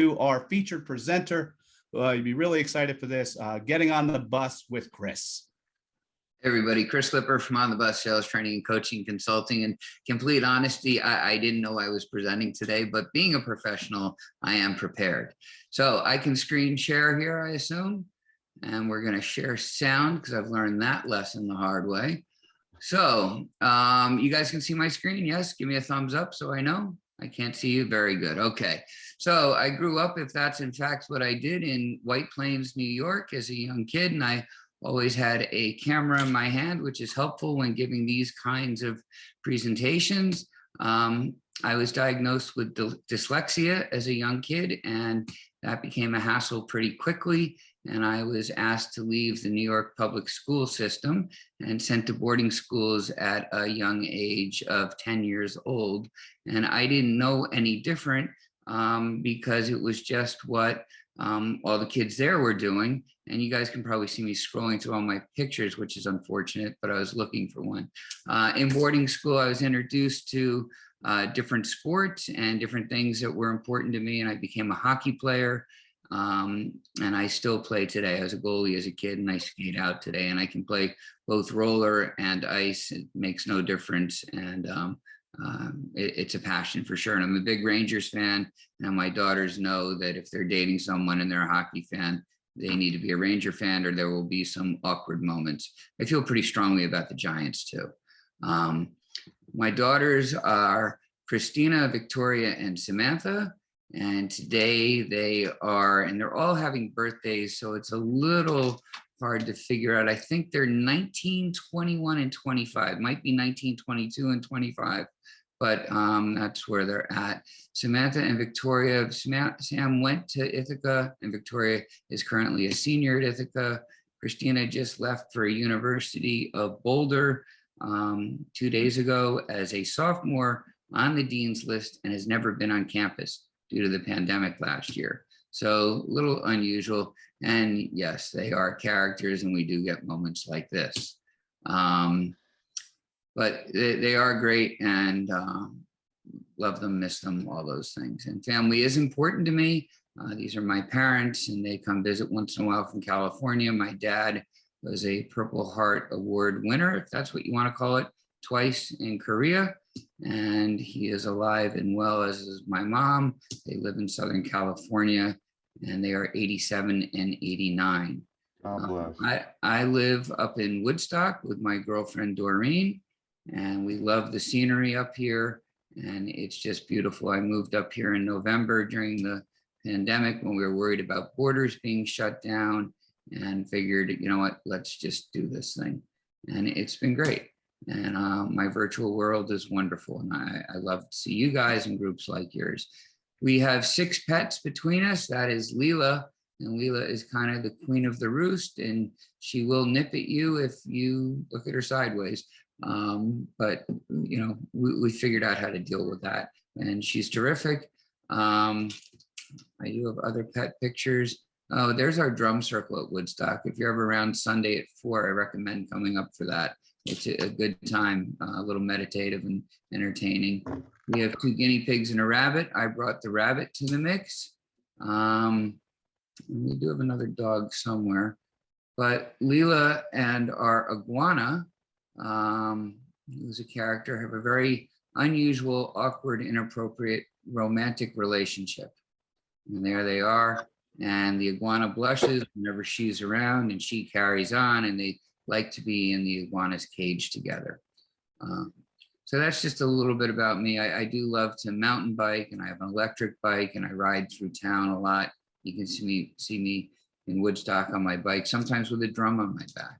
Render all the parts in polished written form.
to our featured presenter. You'd be really excited for this, Getting on the Bus with Chris. Hey everybody, Chris Lipper from On the Bus Sales Training and Coaching Consulting. And complete honesty, I didn't know I was presenting today, but being a professional, I am prepared. So I can screen share here, I assume, and we're going to share sound because I've learned that lesson the hard way. So you guys can see my screen? Yes, give me a thumbs up so I know. I can't see you. Very good. Okay. So I grew up, if that's in fact what I did, in White Plains, New York as a young kid, and I always had a camera in my hand, which is helpful when giving these kinds of presentations. I was diagnosed with dyslexia as a young kid, and that became a hassle pretty quickly. And I was asked to leave the New York public school system and sent to boarding schools at a young age of 10 years old. And I didn't know any different because it was just what all the kids there were doing. And you guys can probably see me scrolling through all my pictures, which is unfortunate, but I was looking for one. In boarding school, I was introduced to different sports and different things that were important to me. And I became a hockey player. And I still play today. I was a goalie as a kid and I skate out today, and I can play both roller and ice. It makes no difference. And it's a passion for sure. And I'm a big Rangers fan. And my daughters know that if they're dating someone and they're a hockey fan, they need to be a Ranger fan or there will be some awkward moments. I feel pretty strongly about the Giants too. My daughters are Christina, Victoria, and Samantha. And today they're all having birthdays. So it's a little hard to figure out. I think they're 19, 21, and 25. Might be 19, 22, and 25. But that's where they're at. Samantha and Victoria, Sam went to Ithaca, and Victoria is currently a senior at Ithaca. Christina just left for University of Boulder 2 days ago as a sophomore on the dean's list and has never been on campus due to the pandemic last year. So a little unusual. And yes, they are characters and we do get moments like this. But they are great, and love them, miss them, all those things. And family is important to me. These are my parents, and they come visit once in a while from California. My dad was a Purple Heart Award winner, if that's what you want to call it, twice in Korea. And he is alive and well, as is my mom. They live in Southern California, and they are 87 and 89. I live up in Woodstock with my girlfriend, Doreen. And we love the scenery up here, and it's just beautiful. I moved up here in November during the pandemic when we were worried about borders being shut down, and figured, you know what, let's just do this thing. And it's been great. And my virtual world is wonderful. And I love to see you guys in groups like yours. We have 6 pets between us. That is Leela. And Leela is kind of the queen of the roost, and she will nip at you if you look at her sideways. But you know, we figured out how to deal with that, and she's terrific. I do have other pet pictures. Oh, there's our drum circle at Woodstock. If you're ever around Sunday at 4, I recommend coming up for that. It's a good time, a little meditative and entertaining. We have 2 guinea pigs and a rabbit. I brought the rabbit to the mix. And we do have another dog somewhere, but Leela and our iguana, who's a character, have a very unusual, awkward, inappropriate romantic relationship. And there they are. And the iguana blushes whenever she's around, and she carries on, and they like to be in the iguana's cage together. So that's just a little bit about me. I do love to mountain bike, and I have an electric bike, and I ride through town a lot. You can see me in Woodstock on my bike, sometimes with a drum on my back.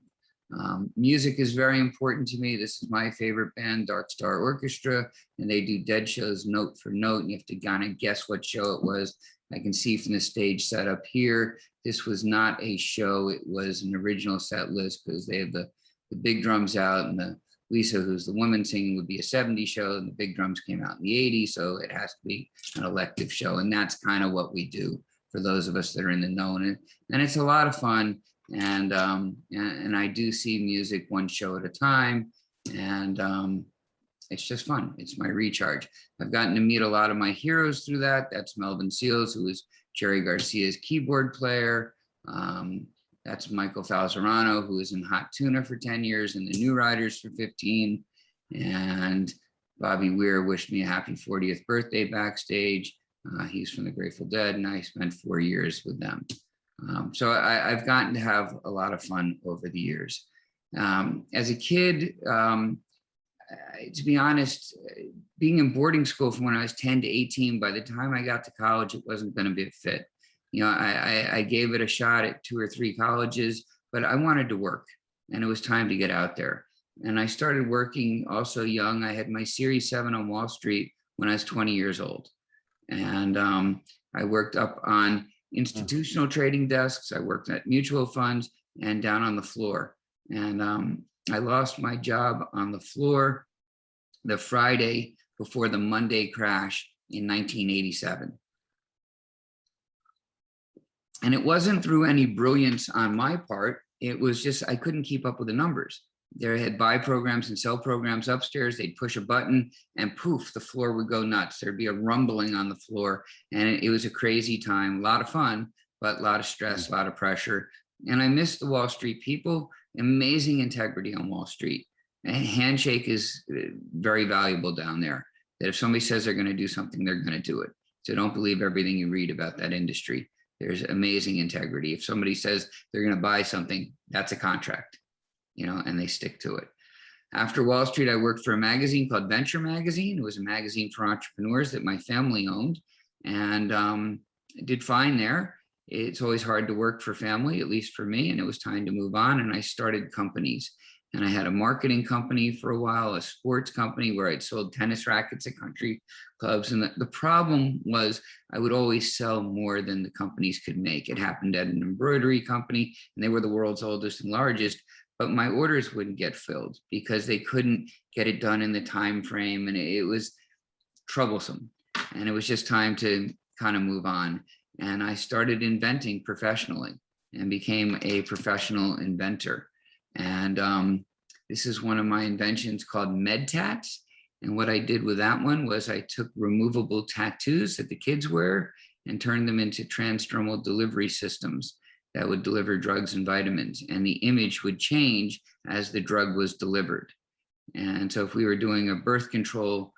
Music is very important to me. This is my favorite band, Dark Star Orchestra, and they do dead shows note for note, and you have to kind of guess what show it was. I can see from the stage set up here, this was not a show. It was an original set list because they have the big drums out, and the Lisa, who's the woman singing, would be a 70s show, and the big drums came out in the 80s, so it has to be an elective show. And that's kind of what we do for those of us that are in the know. And it's a lot of fun. And I do see music one show at a time, and it's just fun. It's my recharge. I've gotten to meet a lot of my heroes through that. That's Melvin Seals, who was Jerry Garcia's keyboard player. That's Michael Falzerano, who was in Hot Tuna for 10 years and the New Riders for 15. And Bobby Weir wished me a happy 40th birthday backstage. He's from the Grateful Dead, and I spent 4 years with them. So I've gotten to have a lot of fun over the years. As a kid, to be honest, being in boarding school from when I was 10 to 18, by the time I got to college, it wasn't going to be a fit. You know, I gave it a shot at 2 or 3 colleges, but I wanted to work, and it was time to get out there. And I started working also young. I had my Series 7 on Wall Street when I was 20 years old. And I worked up on institutional trading desks. I worked at mutual funds and down on the floor. And I lost my job on the floor the Friday before the Monday crash in 1987. And it wasn't through any brilliance on my part. It was just, I couldn't keep up with the numbers. They had buy programs and sell programs upstairs. They'd push a button and poof, the floor would go nuts. There'd be a rumbling on the floor. And it was a crazy time, a lot of fun, but a lot of stress, a lot of pressure. And I miss the Wall Street people, amazing integrity on Wall Street. A handshake is very valuable down there. That if somebody says they're going to do something, they're going to do it. So don't believe everything you read about that industry. There's amazing integrity. If somebody says they're going to buy something, that's a contract, you know, and they stick to it. After Wall Street, I worked for a magazine called Venture Magazine. It was a magazine for entrepreneurs that my family owned, and did fine there. It's always hard to work for family, at least for me, and it was time to move on. And I started companies. And I had a marketing company for a while, a sports company where I'd sold tennis rackets at country clubs. And the problem was I would always sell more than the companies could make. It happened at an embroidery company, and they were the world's oldest and largest, but my orders wouldn't get filled because they couldn't get it done in the time frame. And it was troublesome. And it was just time to kind of move on. And I started inventing professionally and became a professional inventor. And this is one of my inventions called MedTats. And what I did with that one was I took removable tattoos that the kids wear and turned them into transdermal delivery systems that would deliver drugs and vitamins. And the image would change as the drug was delivered. And so if we were doing a birth control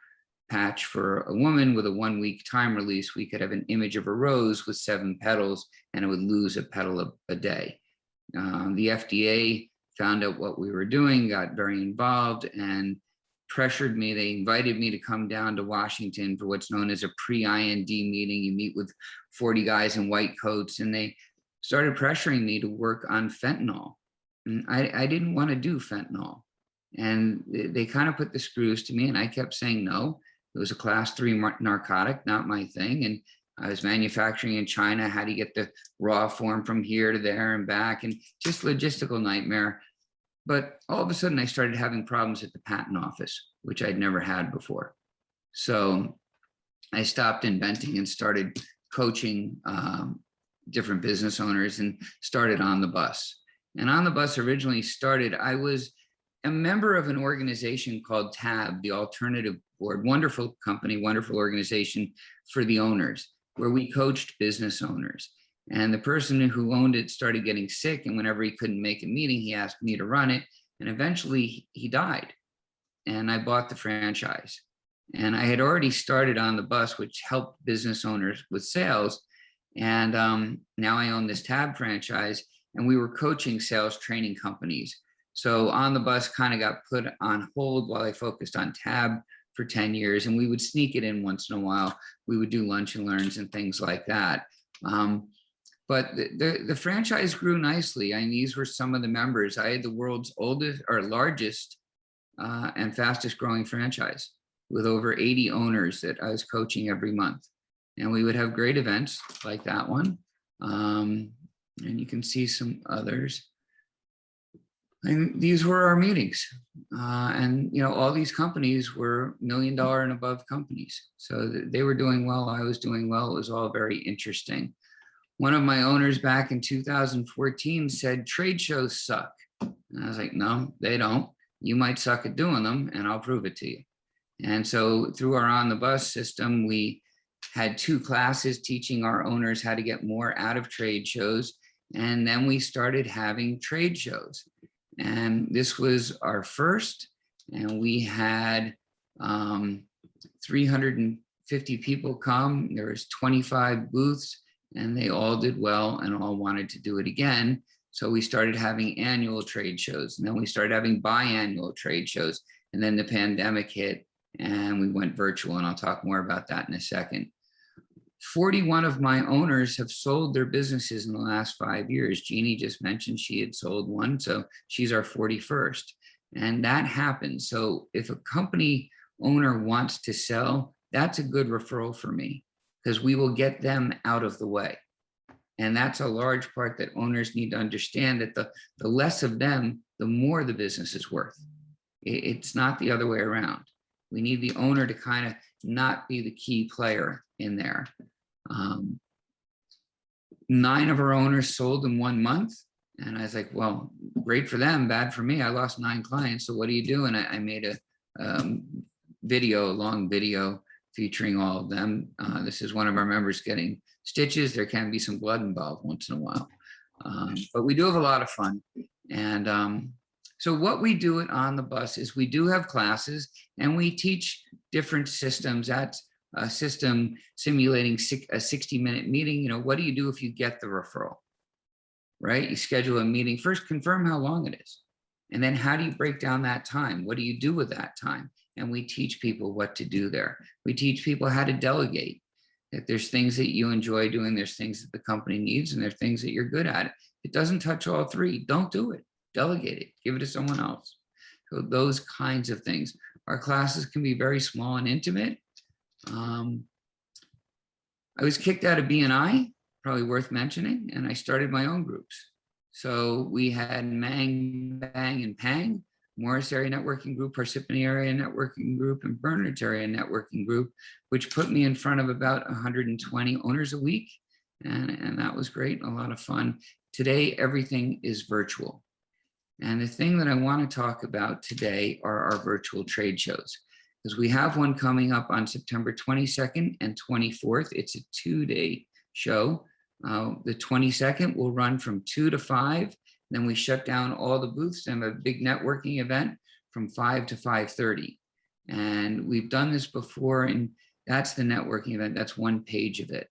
patch for a woman with a 1-week time release, we could have an image of a rose with 7 petals, and it would lose a petal a day. The FDA found out what we were doing, got very involved, and pressured me. They invited me to come down to Washington for what's known as a pre-IND meeting. You meet with 40 guys in white coats, and they started pressuring me to work on fentanyl. And I didn't want to do fentanyl. And they kind of put the screws to me, and I kept saying no. It was a class 3 narcotic, not my thing. And I was manufacturing in China. How do you get the raw form from here to there and back? And just logistical nightmare. But all of a sudden I started having problems at the patent office, which I'd never had before. So I stopped inventing and started coaching different business owners and started On the Bus. And On the Bus originally started, I was a member of an organization called TAB, the Alternative Board, wonderful company, wonderful organization for the owners, where we coached business owners. And the person who owned it started getting sick, and whenever he couldn't make a meeting, he asked me to run it, and eventually he died. And I bought the franchise. And I had already started On the Bus, which helped business owners with sales. And now I own this TAB franchise, and we were coaching sales training companies. So On the Bus kind of got put on hold while I focused on TAB for 10 years, and we would sneak it in once in a while. We would do lunch and learns and things like that. But the franchise grew nicely. I mean, these were some of the members. I had the world's oldest or largest and fastest growing franchise with over 80 owners that I was coaching every month. And we would have great events like that one. And you can see some others. And these were our meetings. And, you know, all these companies were $1 million and above companies. So they were doing well. I was doing well. It was all very interesting. One of my owners back in 2014 said, trade shows suck. And I was like, no, they don't. You might suck at doing them, and I'll prove it to you. And so through our On the Bus system, we had 2 classes teaching our owners how to get more out of trade shows. And then we started having trade shows. And this was our first, and we had 350 people come. There was 25 booths, and they all did well and all wanted to do it again. So we started having annual trade shows, and then we started having biannual trade shows. And then the pandemic hit and we went virtual, and I'll talk more about that in a second. 41 of my owners have sold their businesses in the last 5 years. Jeannie just mentioned she had sold one, so she's our 41st. And that happens. So if a company owner wants to sell, that's a good referral for me, because we will get them out of the way. And that's a large part that owners need to understand, that the less of them, the more the business is worth. It's not the other way around. We need the owner to kind of not be the key player in there. 9 of our owners sold in 1 month. And I was like, well, great for them, bad for me. I lost 9 clients. So what do you do? And I made a long video featuring all of them. This is one of our members getting stitches. There can be some blood involved once in a while. But we do have a lot of fun. And so what we do on the bus is we do have classes, and we teach different systems. That's a system simulating a 60-minute meeting. You know, what do you do if you get the referral, right? You schedule a meeting. First, confirm how long it is. And then how do you break down that time? What do you do with that time? And we teach people what to do there. We teach people how to delegate. That there's things that you enjoy doing, there's things that the company needs, and there's things that you're good at. It doesn't touch all 3. Don't do it. Delegate it. Give it to someone else. So those kinds of things. Our classes can be very small and intimate. I was kicked out of BNI, probably worth mentioning, and I started my own groups. So we had Mang, Bang, and Pang, Morris Area Networking Group, Parsippany Area Networking Group, and Bernard's Area Networking Group, which put me in front of about 120 owners a week. And that was great, a lot of fun. Today, everything is virtual. And the thing that I want to talk about today are our virtual trade shows, because we have one coming up on September 22nd and 24th. It's a 2-day show. The 22nd will run from 2 to 5. Then we shut down all the booths and have a big networking event from 5 to 5:30. And we've done this before, and that's the networking event. That's one page of it.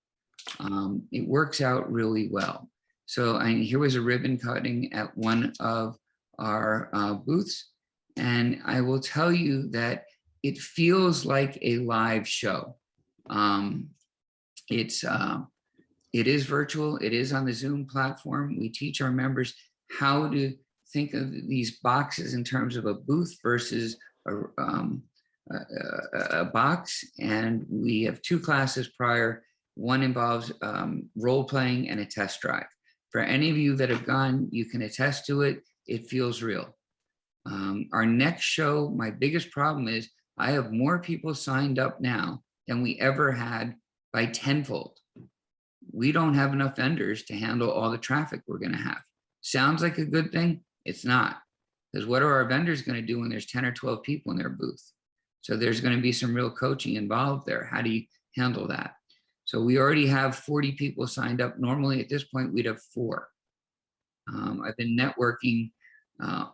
It works out really well. So here was a ribbon cutting at one of our booths. And I will tell you that it feels like a live show. It is virtual. It is on the Zoom platform. We teach our members how to think of these boxes in terms of a booth versus a box. And we have 2 classes prior. One involves role playing and a test drive. For any of you that have gone, you can attest to it. It feels real. Our next show, my biggest problem is I have more people signed up now than we ever had by tenfold. We don't have enough vendors to handle all the traffic we're going to have. Sounds like a good thing? It's not. Because what are our vendors going to do when there's 10 or 12 people in their booth? So there's going to be some real coaching involved there. How do you handle that? So we already have 40 people signed up. Normally at this point, we'd have 4. I've been networking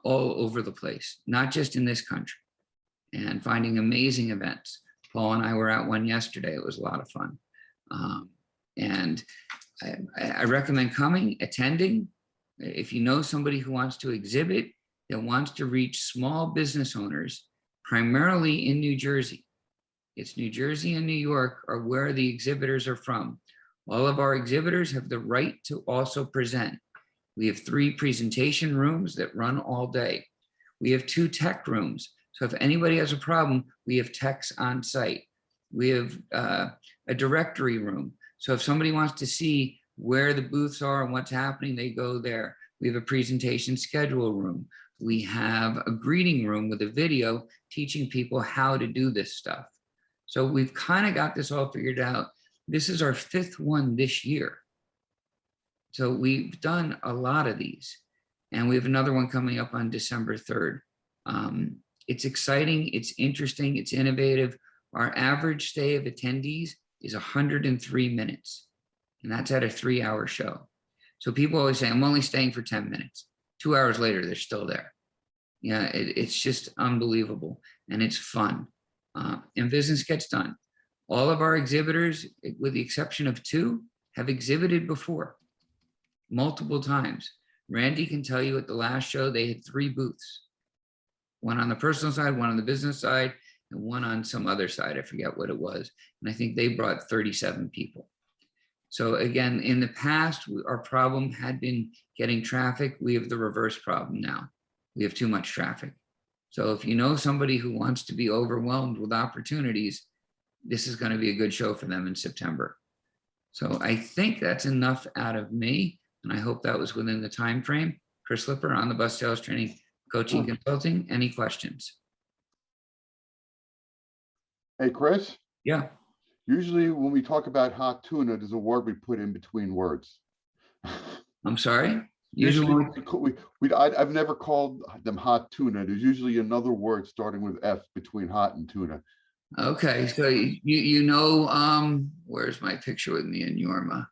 all over the place, not just in this country, and finding amazing events. Paul and I were at one yesterday. It was a lot of fun. And I recommend coming, attending. If you know somebody who wants to exhibit, that wants to reach small business owners, primarily in New Jersey. It's New Jersey and New York are where the exhibitors are from. All of our exhibitors have the right to also present. We have 3 presentation rooms that run all day. We have 2 tech rooms. So if anybody has a problem, we have techs on site. We have a directory room. So if somebody wants to see where the booths are and what's happening, they go there. We have a presentation schedule room. We have a greeting room with a video teaching people how to do this stuff. So we've kind of got this all figured out. This is our 5th one this year. So we've done a lot of these, and we have another one coming up on December 3rd. It's exciting, it's interesting, it's innovative. Our average stay of attendees is 103 minutes. And that's at a 3-hour show. So people always say, I'm only staying for 10 minutes. 2 hours later, they're still there. Yeah, it's just unbelievable. And it's fun. And business gets done. All of our exhibitors, with the exception of 2, have exhibited before, multiple times. Randy can tell you at the last show, they had 3 booths. One on the personal side, one on the business side, and one on some other side. I forget what it was. And I think they brought 37 people. So again, in the past, our problem had been getting traffic. We have the reverse problem now. We have too much traffic. So if you know somebody who wants to be overwhelmed with opportunities, this is going to be a good show for them in September. So I think that's enough out of me. And I hope that was within the time frame. Chris Lipper on the bus sales training, coaching, consulting. Any questions? Hey, Chris, Yeah. usually when we talk about hot tuna, there's a word we put in between words. I'm sorry. Usually I've never called them hot tuna. There's usually another word starting with F between hot and tuna. Okay, so you know, where's my picture with me and Yorma?